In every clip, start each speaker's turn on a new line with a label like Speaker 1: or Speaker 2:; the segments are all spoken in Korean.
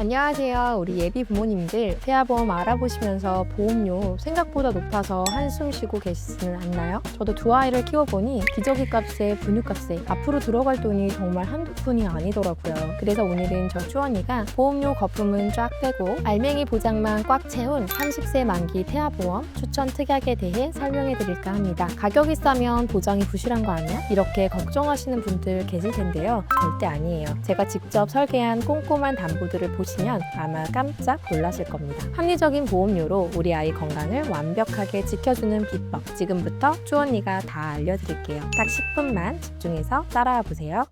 Speaker 1: 안녕하세요. 우리 예비 부모님들 태아보험 알아보시면서 보험료 생각보다 높아서 한숨 쉬고 계시지는 않나요? 저도 두 아이를 키워보니 기저귀 값에 분유값에 앞으로 들어갈 돈이 정말 한두 푼이 아니더라고요. 그래서 오늘은 저 쭈언니가 보험료 거품은 쫙 빼고 알맹이 보장만 꽉 채운 30세 만기 태아보험 추천 특약에 대해 설명해 드릴까 합니다. 가격이 싸면 보장이 부실한 거 아니야? 이렇게 걱정하시는 분들 계실 텐데요. 절대 아니에요. 제가 직접 설계한 꼼꼼한 담보들을 보시면 아마 깜짝 놀라실 겁니다. 합리적인 보험료로 우리 아이 건강을 완벽하게 지켜주는 비법 지금부터 쭈언니가 다 알려드릴게요. 딱 10분만 집중해서 따라와 보세요.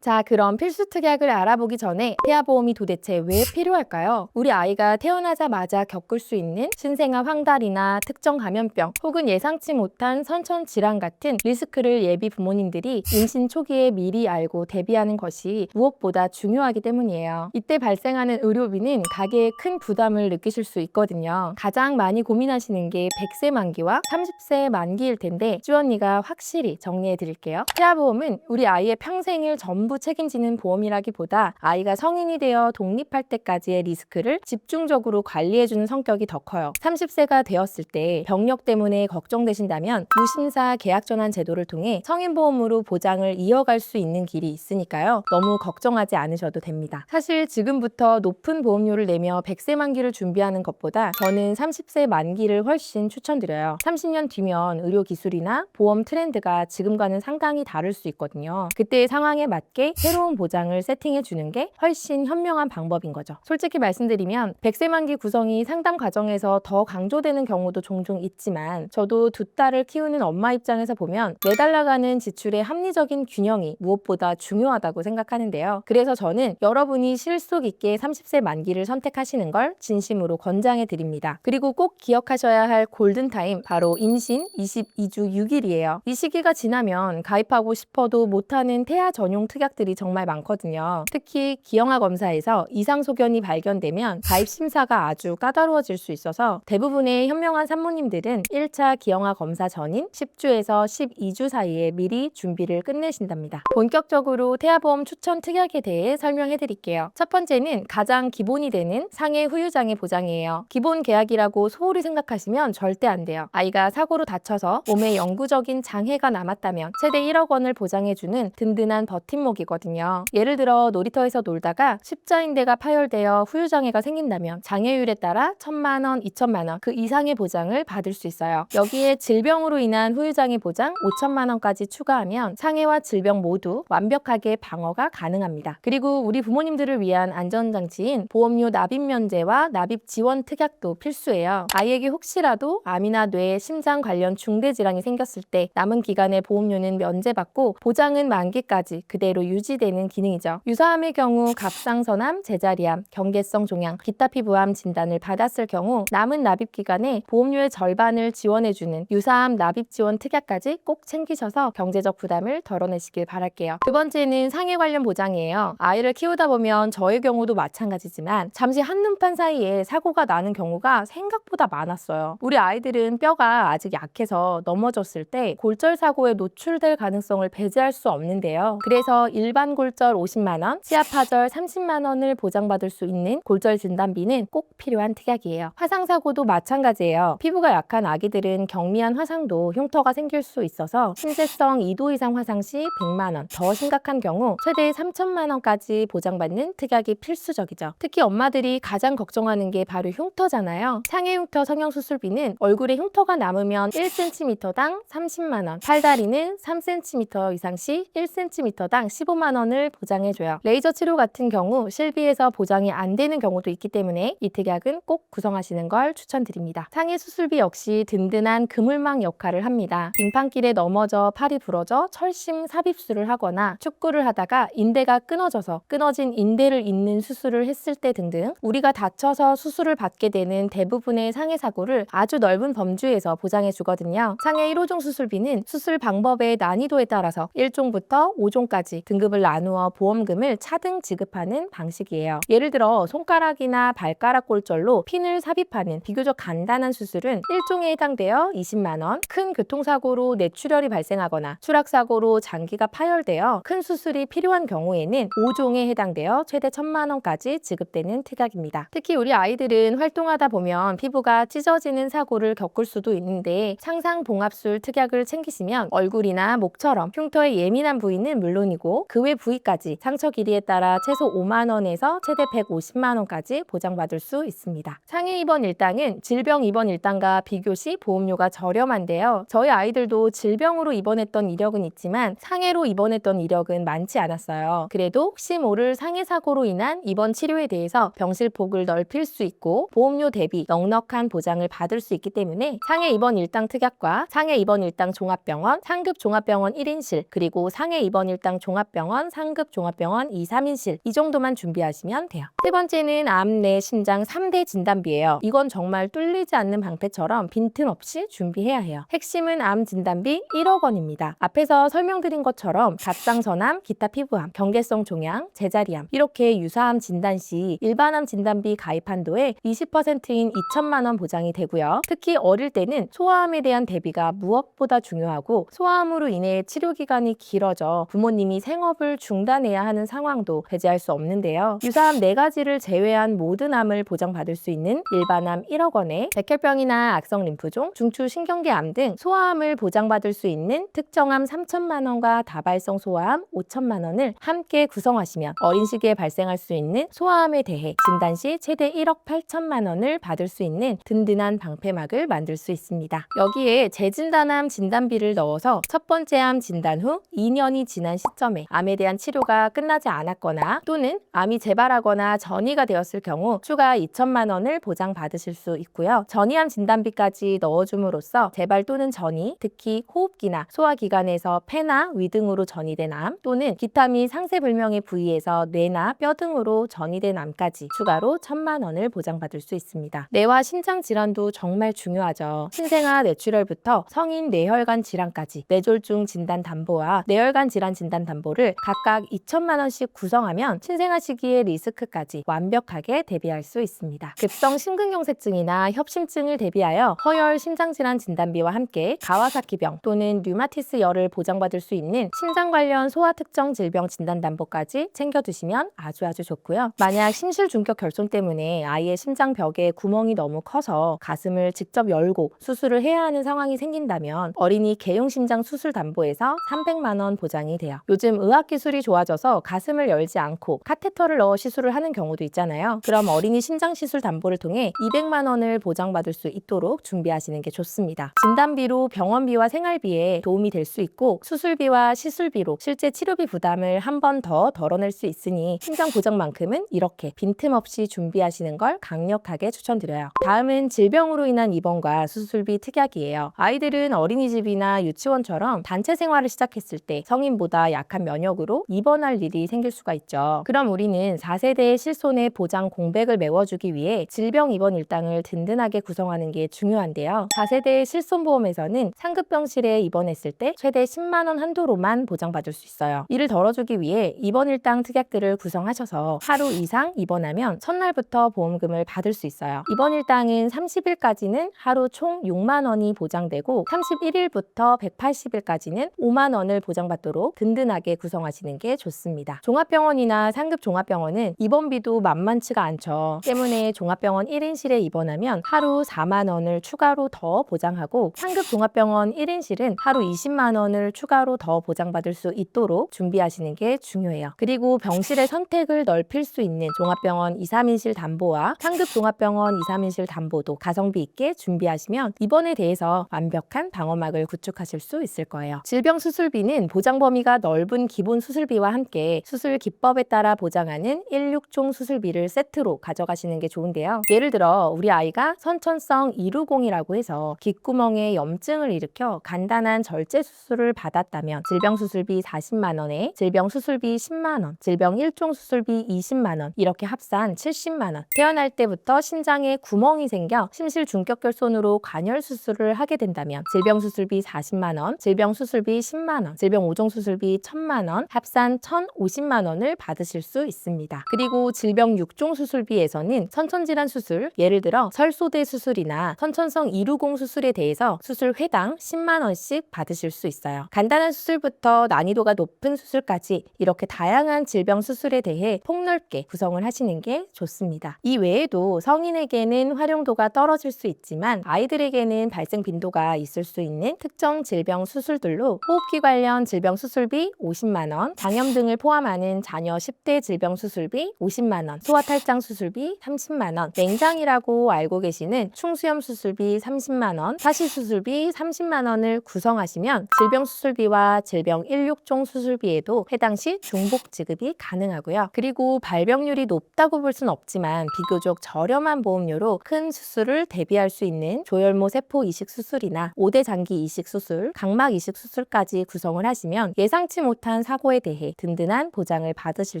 Speaker 1: 자, 그럼 필수 특약을 알아보기 전에 태아보험이 도대체 왜 필요할까요? 우리 아이가 태어나자마자 겪을 수 있는 신생아 황달이나 특정 감염병 혹은 예상치 못한 선천 질환 같은 리스크를 예비 부모님들이 임신 초기에 미리 알고 대비하는 것이 무엇보다 중요하기 때문이에요. 이때 발생하는 의료비는 가계에 큰 부담을 느끼실 수 있거든요. 가장 많이 고민하시는 게 100세 만기와 30세 만기일 텐데 쭈언니가 확실히 정리해 드릴게요. 태아보험은 우리 아이의 평생을 전부 책임지는 보험이라기보다 아이가 성인이 되어 독립할 때까지의 리스크를 집중적으로 관리해주는 성격이 더 커요. 30세가 되었을 때 병력 때문에 걱정되신다면 무심사 계약전환 제도를 통해 성인보험으로 보장을 이어갈 수 있는 길이 있으니까요. 너무 걱정하지 않으셔도 됩니다. 사실 지금부터 높은 보험료를 내며 100세 만기를 준비하는 것보다 저는 30세 만기를 훨씬 추천드려요. 30년 뒤면 의료기술이나 보험 트렌드가 지금과는 상당히 다를 수 있거든요. 그때의 상황에 맞게 새로운 보장을 세팅해 주는 게 훨씬 현명한 방법인 거죠. 솔직히 말씀드리면 100세 만기 구성이 상담 과정에서 더 강조되는 경우도 종종 있지만 저도 두 딸을 키우는 엄마 입장에서 보면 매달 나가는 지출의 합리적인 균형이 무엇보다 중요하다고 생각하는데요. 그래서 저는 여러분이 실속 있게 30세 만기를 선택하시는 걸 진심으로 권장해 드립니다. 그리고 꼭 기억하셔야 할 골든타임 바로 임신 22주 6일이에요. 이 시기가 지나면 가입하고 싶어도 못하는 태아 전용 특약들이 정말 많거든요. 특히 기형아 검사에서 이상 소견이 발견되면 가입 심사가 아주 까다로워질 수 있어서 대부분의 현명한 산모님들은 1차 기형아 검사 전인 10주에서 12주 사이에 미리 준비를 끝내신답니다. 본격적으로 태아보험 추천 특약에 대해 설명해 드릴게요. 첫 번째는 가장 기본이 되는 상해 후유장애 보장이에요. 기본 계약이라고 소홀히 생각하시면 절대 안 돼요. 아이가 사고로 다쳐서 몸에 영구적인 장애가 남았다면 최대 1억 원을 보장해주는 든든한 버팀목이거든요. 예를 들어 놀이터에서 놀다가 십자인대가 파열되어 후유장애가 생긴다면 장애율에 따라 1,000만 원, 2,000만 원 그 이상의 보장을 받을 수 있어요. 여기에 질병으로 인한 후유장애 보장 5,000만 원까지 추가하면 상해와 질병 모두 완벽하게 방어가 가능합니다. 그리고 우리 부모님들을 위한 안전장치인 보험료 납입 면제와 납입 지원 특약도 필수예요. 아이에게 혹시라도 암이나 뇌, 심장 관련 중대 질환이 생겼을 때 남은 기간의 보험료는 면제받고 보장은 만기까지 그대로 유지되는 기능이죠. 유사암의 경우 갑상선암, 제자리암, 경계성 종양, 기타 피부암 진단을 받았을 경우 남은 납입 기간에 보험료의 절반을 지원해주는 유사암 납입 지원 특약까지 꼭 챙기셔서 경제적 부담을 덜어내시길 바랄게요. 두 번째는 상해 관련 보장이에요. 아이를 키우다 보면 저의 경우도 마찬가지지만 잠시 한눈판 사이에 사고가 나는 경우가 생각보다 많았어요. 우리 아이들은 뼈가 아직 약해서 넘어졌을 때 골절 사고에 노출될 가능성을 배제할 수 없는데요. 그래서 일반 골절 50만 원, 치아파절 30만 원을 보장받을 수 있는 골절 진단비는 꼭 필요한 특약이에요. 화상사고도 마찬가지예요. 피부가 약한 아기들은 경미한 화상도 흉터가 생길 수 있어서 신재성 2도 이상 화상 시 100만 원, 더 심각한 경우 최대 3천만 원까지 보장받는 특약이 필수적이죠. 특히 엄마들이 가장 걱정하는 게 바로 흉터잖아요. 상해 흉터 성형수술비는 얼굴에 흉터가 남으면 1cm당 30만 원, 팔다리는 3cm 이상 시 1cm당 15만 원을 보장해줘요. 레이저 치료 같은 경우 실비에서 보장이 안 되는 경우도 있기 때문에 이 특약은 꼭 구성하시는 걸 추천드립니다. 상해 수술비 역시 든든한 그물망 역할을 합니다. 빙판길에 넘어져 팔이 부러져 철심 삽입술을 하거나 축구를 하다가 인대가 끊어져서 끊어진 인대를 잇는 수술을 했을 때 등등 우리가 다쳐서 수술을 받게 되는 대부분의 상해 사고를 아주 넓은 범주에서 보장해 주거든요. 상해 1호종 수술비는 수술 방법의 난이도에 따라서 1종부터 5종까지 등 등급을 나누어 보험금을 차등 지급하는 방식이에요. 예를 들어 손가락이나 발가락 골절로 핀을 삽입하는 비교적 간단한 수술은 1종에 해당되어 20만 원, 큰 교통사고로 뇌출혈이 발생하거나 추락사고로 장기가 파열되어 큰 수술이 필요한 경우에는 5종에 해당되어 최대 1,000만 원까지 지급되는 특약입니다. 특히 우리 아이들은 활동하다 보면 피부가 찢어지는 사고를 겪을 수도 있는데 상상봉합술 특약을 챙기시면 얼굴이나 목처럼 흉터의 예민한 부위는 물론이고 그 외 부위까지 상처 길이에 따라 최소 5만 원에서 최대 150만 원까지 보장받을 수 있습니다. 상해 입원 일당은 질병 입원 일당과 비교시 보험료가 저렴한데요. 저희 아이들도 질병으로 입원했던 이력은 있지만 상해로 입원했던 이력은 많지 않았어요. 그래도 혹시 모를 상해 사고로 인한 입원 치료에 대해서 병실 폭을 넓힐 수 있고 보험료 대비 넉넉한 보장을 받을 수 있기 때문에 상해 입원 일당 특약과 상해 입원 일당 종합병원, 상급 종합병원 1인실, 그리고 상해 입원 일당 종합병원, 상급 종합병원 2, 3인실 이 정도만 준비하시면 돼요. 세 번째는 암, 뇌, 심장 3대 진단비예요. 이건 정말 뚫리지 않는 방패처럼 빈틈없이 준비해야 해요. 핵심은 암 진단비 1억 원입니다. 앞에서 설명드린 것처럼 갑상선암, 기타 피부암, 경계성 종양, 제자리암 이렇게 유사암 진단 시 일반암 진단비 가입 한도의 20%인 2천만 원 보장이 되고요. 특히 어릴 때는 소아암에 대한 대비가 무엇보다 중요하고 소아암으로 인해 치료 기간이 길어져 부모님이 생업을 중단해야 하는 상황도 배제할 수 없는데요. 유사암 4가지를 제외한 모든 암을 보장받을 수 있는 일반암 1억 원에 백혈병이나 악성 림프종, 중추 신경계암 등 소아암을 보장받을 수 있는 특정암 3천만 원과 다발성 소아암 5천만 원을 함께 구성하시면 어린 시기에 발생할 수 있는 소아암에 대해 진단 시 최대 1억 8천만 원을 받을 수 있는 든든한 방패막을 만들 수 있습니다. 여기에 재진단암 진단비를 넣어서 첫 번째 암 진단 후 2년이 지난 시점에 암에 대한 치료가 끝나지 않았거나 또는 암이 재발하거나 전이가 되었을 경우 추가 2천만 원을 보장받으실 수 있고요. 전이암 진단비까지 넣어줌으로써 재발 또는 전이, 특히 호흡기나 소화기관에서 폐나 위 등으로 전이된 암 또는 기타 및 상세불명의 부위에서 뇌나 뼈 등으로 전이된 암까지 추가로 1,000만 원을 보장받을 수 있습니다. 뇌와 신장 질환도 정말 중요하죠. 신생아 뇌출혈부터 성인 뇌혈관 질환까지 뇌졸중 진단 담보와 뇌혈관 질환 진단 담보를 각각 2천만 원씩 구성하면 신생아 시기의 리스크까지 완벽하게 대비할 수 있습니다. 급성 심근경색증이나 협심증을 대비하여 허혈 심장질환 진단비와 함께 가와사키병 또는 류마티스열을 보장받을 수 있는 심장 관련 소아 특정 질병 진단 담보까지 챙겨두시면 아주 좋고요. 만약 심실 중격 결손 때문에 아이의 심장벽에 구멍이 너무 커서 가슴을 직접 열고 수술을 해야 하는 상황이 생긴다면 어린이 개용심장 수술 담보에서 300만 원 보장이 돼요. 요즘 의학기술이 좋아져서 가슴을 열지 않고 카테터를 넣어 시술을 하는 경우도 있잖아요. 그럼 어린이 심장시술 담보를 통해 200만 원을 보장받을 수 있도록 준비하시는 게 좋습니다. 진단비로 병원비와 생활비에 도움이 될 수 있고 수술비와 시술비로 실제 치료비 부담을 한 번 더 덜어낼 수 있으니 심장 보장만큼은 이렇게 빈틈없이 준비하시는 걸 강력하게 추천드려요. 다음은 질병으로 인한 입원과 수술비 특약이에요. 아이들은 어린이집이나 유치원처럼 단체 생활을 시작했을 때 성인보다 약한 면역으로 입원할 일이 생길 수가 있죠. 그럼 우리는 4세대의 실손의 보장 공백을 메워주기 위해 질병 입원 일당을 든든하게 구성하는 게 중요한데요. 4세대의 실손보험에서는 상급병실에 입원했을 때 최대 10만 원 한도로만 보장받을 수 있어요. 이를 덜어주기 위해 입원 일당 특약들을 구성하셔서 하루 이상 입원하면 첫날부터 보험금을 받을 수 있어요. 입원 일당은 30일까지는 하루 총 6만 원이 보장되고 31일부터 180일까지는 5만 원을 보장받도록 든든하게 구성하시는 게 좋습니다. 종합병원이나 상급 종합병원은 입원비도 만만치가 않죠. 때문에 종합병원 1인실에 입원하면 하루 4만 원을 추가로 더 보장하고 상급 종합병원 1인실은 하루 20만 원을 추가로 더 보장받을 수 있도록 준비하시는 게 중요해요. 그리고 병실의 선택을 넓힐 수 있는 종합병원 2, 3인실 담보와 상급 종합병원 2, 3인실 담보도 가성비 있게 준비하시면 입원에 대해서 완벽한 방어막을 구축하실 수 있을 거예요. 질병 수술비는 보장 범위가 넓은 기본 수술비와 함께 수술 기법에 따라 보장하는 16종 수술비를 세트로 가져가시는 게 좋은데요. 예를 들어 우리 아이가 선천성 이루공이라고 해서 귓구멍에 염증을 일으켜 간단한 절제 수술을 받았다면 질병 수술비 40만 원에 질병 수술비 10만 원, 질병 1종 수술비 20만 원 이렇게 합산 70만 원. 태어날 때부터 신장에 구멍이 생겨 심실 중격결손으로 관열 수술을 하게 된다면 질병 수술비 40만 원, 질병 수술비 10만 원, 질병 5종 수술비 1,000만 50만 원, 합산 1,050만 원을 받으실 수 있습니다. 그리고 질병 6종 수술비에서는 선천질환 수술, 예를 들어 설소대 수술이나 선천성 이루공 수술에 대해서 수술 회당 10만 원씩 받으실 수 있어요. 간단한 수술부터 난이도가 높은 수술까지 이렇게 다양한 질병 수술에 대해 폭넓게 구성을 하시는 게 좋습니다. 이 외에도 성인에게는 활용도가 떨어질 수 있지만 아이들에게는 발생 빈도가 있을 수 있는 특정 질병 수술들로 호흡기 관련 질병 수술비 50만 원, 장염 등을 포함하는 자녀 10대 질병 수술비 50만 원, 소아탈장 수술비 30만 원, 맹장이라고 알고 계시는 충수염 수술비 30만 원, 사시 수술비 30만 원을 구성하시면 질병 수술비와 질병 16종 수술비에도 해당 시 중복 지급이 가능하고요. 그리고 발병률이 높다고 볼 순 없지만 비교적 저렴한 보험료로 큰 수술을 대비할 수 있는 조혈모 세포 이식 수술이나 5대 장기 이식 수술, 각막 이식 수술까지 구성을 하시면 예상치 못한 사고에 대해 든든한 보장을 받으실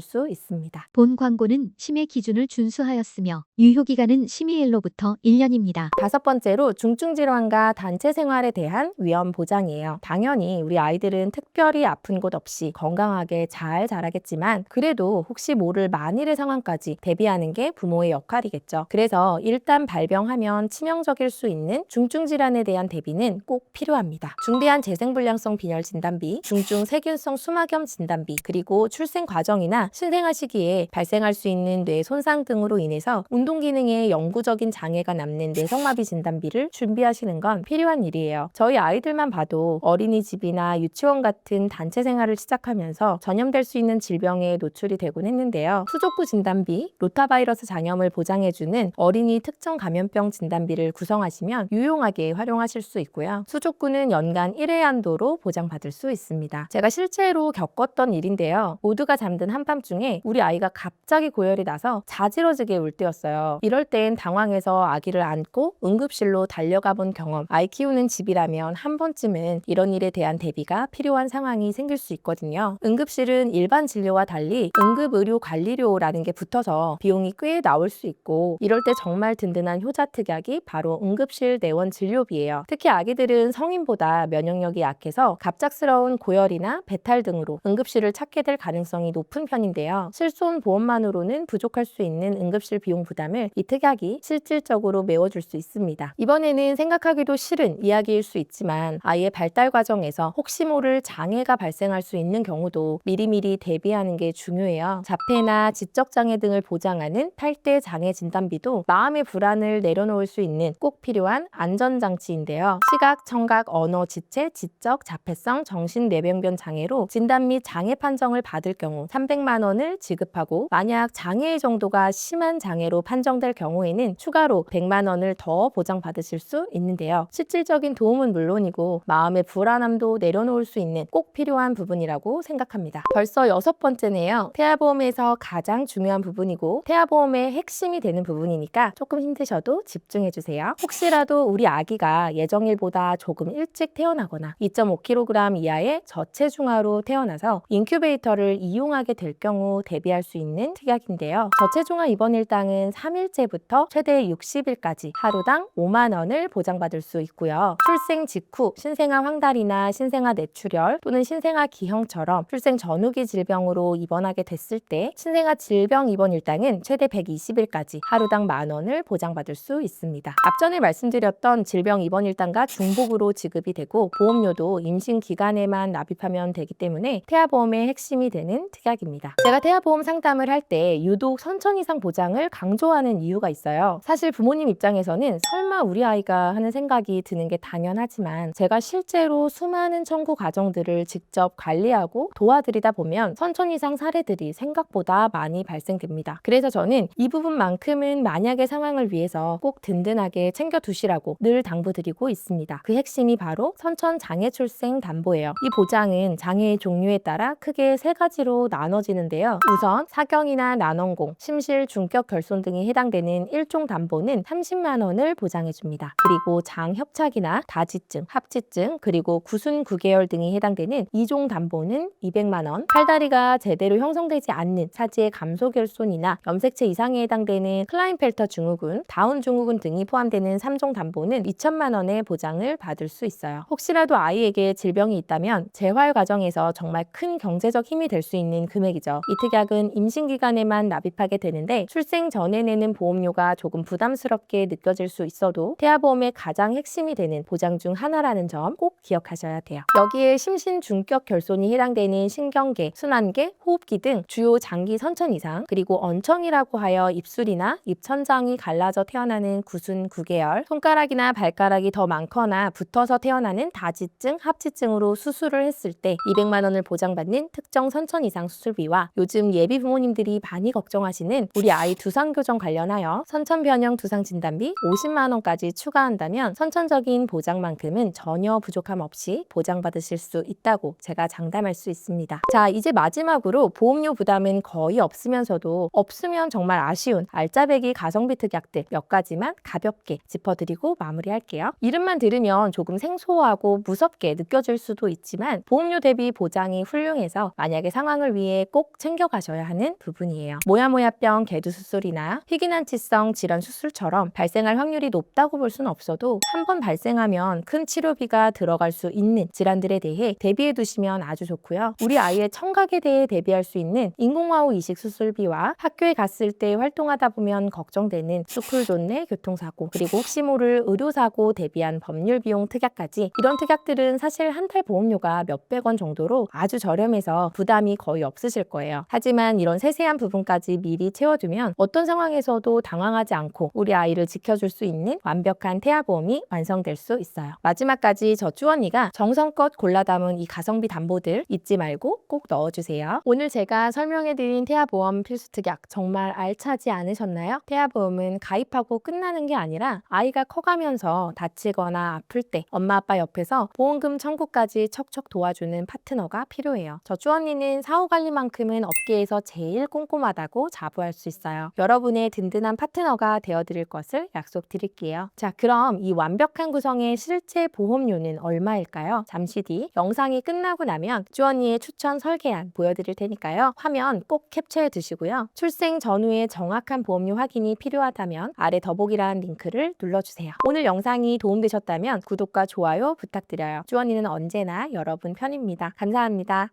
Speaker 1: 수 있습니다.
Speaker 2: 본 광고는 심의 기준을 준수하였으며 유효기간은 심의일로부터 1년입니다.
Speaker 1: 5번째로 중증 질환과 단체 생활에 대한 위험 보장이에요. 당연히 우리 아이들은 특별히 아픈 곳 없이 건강하게 잘 자라겠지만 그래도 혹시 모를 만일의 상황까지 대비하는 게 부모의 역할이겠죠. 그래서 일단 발병하면 치명적일 수 있는 중증 질환에 대한 대비는 꼭 필요합니다. 중대한 재생불량성 빈혈 진단비, 중증 세균성 수막염 진단비, 그리고 출생 과정이나 신생아 시기에 발생할 수 있는 뇌 손상 등으로 인해서 운동 기능에 영구적인 장애가 남는 뇌성마비 진단비를 준비하시는 건 필요한 일이에요. 저희 아이들만 봐도 어린이집이나 유치원 같은 단체 생활을 시작하면서 전염될 수 있는 질병에 노출이 되곤 했는데요. 수족구 진단비, 로타바이러스 장염을 보장해주는 어린이 특정 감염병 진단비를 구성하시면 유용하게 활용하실 수 있고요. 수족구는 연간 1회 한도로 보장받을 수 있습니다. 제가 실제로 겪었던 일인데요. 모두가 잠든 한밤중에 우리 아이가 갑자기 고열이 나서 자지러지게 울 때였어요. 이럴 땐 당황해서 아기를 안고 응급실로 달려가 본 경험, 아이 키우는 집이라면 한 번쯤은 이런 일에 대한 대비가 필요한 상황이 생길 수 있거든요. 응급실은 일반 진료와 달리 응급의료관리료라는 게 붙어서 비용이 꽤 나올 수 있고 이럴 때 정말 든든한 효자특약이 바로 응급실 내원 진료비예요. 특히 아기들은 성인보다 면역력이 약해서 갑작스러운 고열이나 배탈 등으로 응급실을 찾게 될 가능성이 높은 편인데요. 실손 보험만으로는 부족할 수 있는 응급실 비용 부담을 이 특약이 실질적으로 메워줄 수 있습니다. 이번에는 생각하기도 싫은 이야기일 수 있지만 아이의 발달 과정에서 혹시 모를 장애가 발생할 수 있는 경우도 미리미리 대비하는 게 중요해요. 자폐나 지적장애 등을 보장하는 8대 장애 진단비도 마음의 불안을 내려놓을 수 있는 꼭 필요한 안전장치인데요. 시각, 청각, 언어, 지체, 지적, 자폐성, 정신뇌병변 장애로 진단 및 장애 판정을 받을 경우 300만 원을 지급하고 만약 장애의 정도가 심한 장애로 판정될 경우에는 추가로 100만 원을 더 보장받으실 수 있는데요. 실질적인 도움은 물론이고 마음의 불안함도 내려놓을 수 있는 꼭 필요한 부분이라고 생각합니다. 벌써 6번째네요. 태아보험에서 가장 중요한 부분이고 태아보험의 핵심이 되는 부분이니까 조금 힘드셔도 집중해주세요. 혹시라도 우리 아기가 예정일보다 조금 일찍 태어나거나 2.5kg 이하의 저체중아로 태어나서 인큐베이터를 이용하게 될 경우 대비할 수 있는 특약인데요. 저체중아 입원 일당은 3일째부터 최대 60일까지 하루당 5만 원을 보장받을 수 있고요. 출생 직후 신생아 황달이나 신생아 뇌출혈 또는 신생아 기형처럼 출생 전후기 질병으로 입원하게 됐을 때 신생아 질병 입원 일당은 최대 120일까지 하루당 1만 원을 보장받을 수 있습니다. 앞전에 말씀드렸던 질병 입원 일당과 중복으로 지급이 되고 보험료도 임신 기간에만 납입하면 되기 때문에 태아보험의 핵심이 되는 특약입니다. 제가 태아보험 상담을 할 때 유독 선천 이상 보장을 강조하는 이유가 있어요. 사실 부모님 입장에서는 설마 우리 아이가 하는 생각이 드는 게 당연하지만 제가 실제로 수많은 청구 가정들을 직접 관리하고 도와드리다 보면 선천 이상 사례들이 생각보다 많이 발생됩니다. 그래서 저는 이 부분만큼은 만약의 상황을 위해서 꼭 든든하게 챙겨두시라고 늘 당부드리고 있습니다. 그 핵심이 바로 선천 장애 출생 담보예요. 이 보장은 장애의 종류에 따라 크게 3가지로 나눠지는데요. 우선 사경이나 난원공, 심실, 중격 결손 등이 해당되는 1종 담보는 30만 원을 보장해줍니다. 그리고 장협착이나 다지증, 합지증, 그리고 구순 9개월 등이 해당되는 2종 담보는 200만 원, 팔다리가 제대로 형성되지 않는 사지의 감소결손이나 염색체 이상에 해당되는 클라인펠터 증후군, 다운 증후군 등이 포함되는 3종 담보는 2천만 원의 보장을 받을 수 있어요. 혹시라도 아이에게 질병이 있다면 재활 과정에서 정말 정말 큰 경제적 힘이 될 수 있는 금액이죠. 이 특약은 임신 기간에만 납입하게 되는데 출생 전에 내는 보험료가 조금 부담스럽게 느껴질 수 있어도 태아보험의 가장 핵심이 되는 보장 중 하나라는 점 꼭 기억하셔야 돼요. 여기에 심신 중격 결손이 해당되는 신경계, 순환계, 호흡기 등 주요 장기 선천 이상, 그리고 언청이라고 하여 입술이나 입천장이 갈라져 태어나는 구순 구개열, 손가락이나 발가락이 더 많거나 붙어서 태어나는 다지증, 합치증으로 수술을 했을 때 200만 원을 보장받는 특정 선천 이상 수술비와 요즘 예비 부모님들이 많이 걱정하시는 우리 아이 두상 교정 관련하여 선천 변형 두상 진단비 50만 원까지 추가한다면 선천적인 보장만큼은 전혀 부족함 없이 보장받으실 수 있다고 제가 장담할 수 있습니다. 자, 이제 마지막으로 보험료 부담은 거의 없으면서도 없으면 정말 아쉬운 알짜배기 가성비 특약들 몇 가지만 가볍게 짚어드리고 마무리할게요. 이름만 들으면 조금 생소하고 무섭게 느껴질 수도 있지만 보험료 대비 보장이 훌륭해서 만약에 상황을 위해 꼭 챙겨가셔야 하는 부분이에요. 모야모야병 개두 수술이나 희귀난치성 질환 수술처럼 발생할 확률이 높다고 볼 수는 없어도 한 번 발생하면 큰 치료비가 들어갈 수 있는 질환들에 대해 대비해 두시면 아주 좋고요. 우리 아이의 청각에 대해 대비할 수 있는 인공와우 이식 수술비와 학교에 갔을 때 활동하다 보면 걱정되는 스쿨존 내 교통사고, 그리고 혹시 모를 의료사고 대비한 법률 비용 특약까지, 이런 특약들은 사실 한 달 보험료가 몇백 원 정도로 아주 저렴해서 부담이 거의 없으실 거예요. 하지만 이런 세세한 부분까지 미리 채워두면 어떤 상황에서도 당황하지 않고 우리 아이를 지켜줄 수 있는 완벽한 태아보험이 완성될 수 있어요. 마지막까지 저 쭈언니가 정성껏 골라 담은 이 가성비 담보들 잊지 말고 꼭 넣어주세요. 오늘 제가 설명해드린 태아보험 필수 특약 정말 알차지 않으셨나요? 태아보험은 가입하고 끝나는 게 아니라 아이가 커가면서 다치거나 아플 때 엄마 아빠 옆에서 보험금 청구까지 척척 도와주는 파트너가 필요해요. 저 쭈언니는 사후관리만큼은 업계에서 제일 꼼꼼하다고 자부할 수 있어요. 여러분의 든든한 파트너가 되어드릴 것을 약속드릴게요. 자, 그럼 이 완벽한 구성의 실제 보험료는 얼마일까요? 잠시 뒤 영상이 끝나고 나면 쭈언니의 추천 설계안 보여드릴 테니까요. 화면 꼭 캡처해 두시고요. 출생 전후의 정확한 보험료 확인이 필요하다면 아래 더보기란 링크를 눌러주세요. 오늘 영상이 도움되셨다면 구독과 좋아요 부탁드려요. 쭈언니는 언제나 여러분 편입니다. 감사합니다.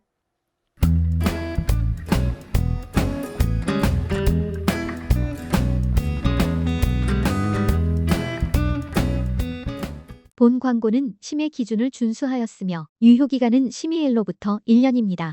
Speaker 2: 본 광고는 심의 기준을 준수하였으며 유효기간은 심의일로부터 1년입니다.